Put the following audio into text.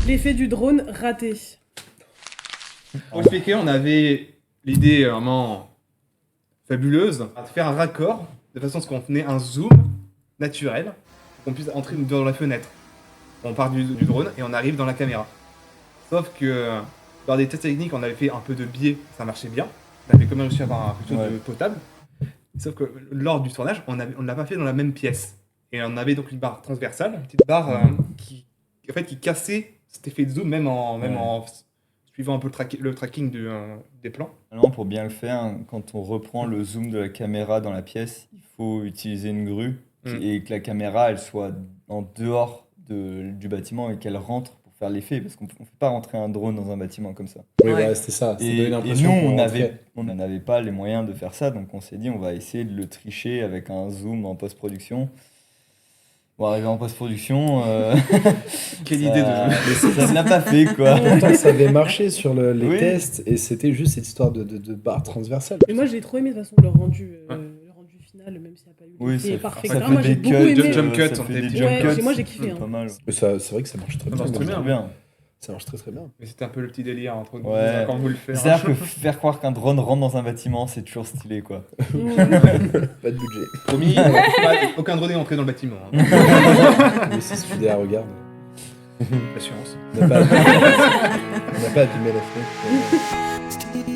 L'effet du drone raté. Pour expliquer, on avait l'idée vraiment fabuleuse de faire un raccord de façon à ce qu'on ait un zoom naturel, qu'on puisse entrer dans la fenêtre. On part du drone et on arrive dans la caméra. Sauf que lors des tests techniques, on avait fait un peu de biais, ça marchait bien. On avait quand même réussi à avoir quelque chose de potable. Sauf que lors du tournage, on ne l'a pas fait dans la même pièce. Et on avait donc une barre transversale, une petite barre qui cassait cet effet de zoom, même en suivant un peu le tracking des plans. Alors, pour bien le faire, quand on reprend le zoom de la caméra dans la pièce, il faut utiliser une grue et que la caméra elle soit en dehors du bâtiment et qu'elle rentre pour faire l'effet, parce qu'on ne fait pas rentrer un drone dans un bâtiment comme ça. Oui, ouais, c'était ça. Et nous, on n'avait pas les moyens de faire ça, donc on s'est dit on va essayer de le tricher avec un zoom en post-production. Bon, arrivé en post-production, Quelle idée de jeu. Ça ne l'a pas fait, quoi. Pourtant, ça avait marché sur les Oui. tests et c'était juste cette histoire de barre transversale. Mais moi, j'ai trop aimé de toute façon le rendu final, même s'il n'y a pas eu Oui, l'effet ça parfait. fait etc. Moi, j'ai des beaucoup cuts, aimé. jump cuts, ça on fait fait des des jump ouais, cuts. moi, j'ai kiffé, Pas hein. mal. Mais c'est vrai que ça marche très Ça bien. marche très bien. bien. Ça marche très très bien. Mais c'était un peu le petit délire entre nous, Ouais. quand vous le faites. C'est-à-dire que faire croire qu'un drone rentre dans un bâtiment, c'est toujours stylé, quoi. Pas de budget. Promis, aucun drone n'est entré dans le bâtiment. Hein. Mais si Sfidea regarde, L'assurance. on n'a pas abîmé la fenêtre.